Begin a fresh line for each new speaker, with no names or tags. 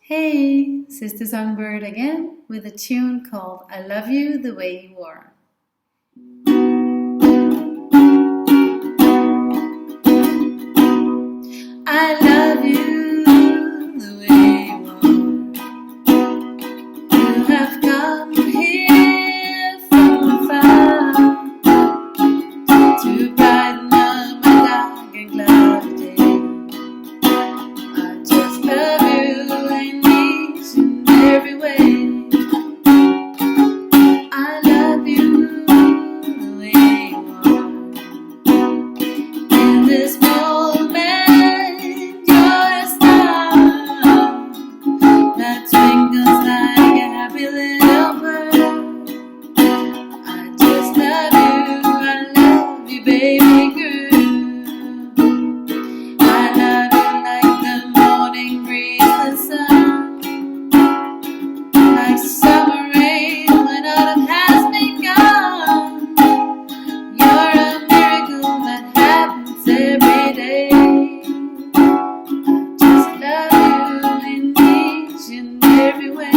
Hey, Sister Songbird again with a tune called I Love You the Way You Are. I love you the way you are. You have come here from afar to brighten up my dark and cloudy day. I just love you in each and every way. I love you the way you are. In this moment, you're a star that twinkles like a happy little bird. I just love you, I love you, baby girl. I love you like the morning breeze, the sun, like summer rain when autumn has begun. You're a miracle that happens every day. I just love you in each and every way.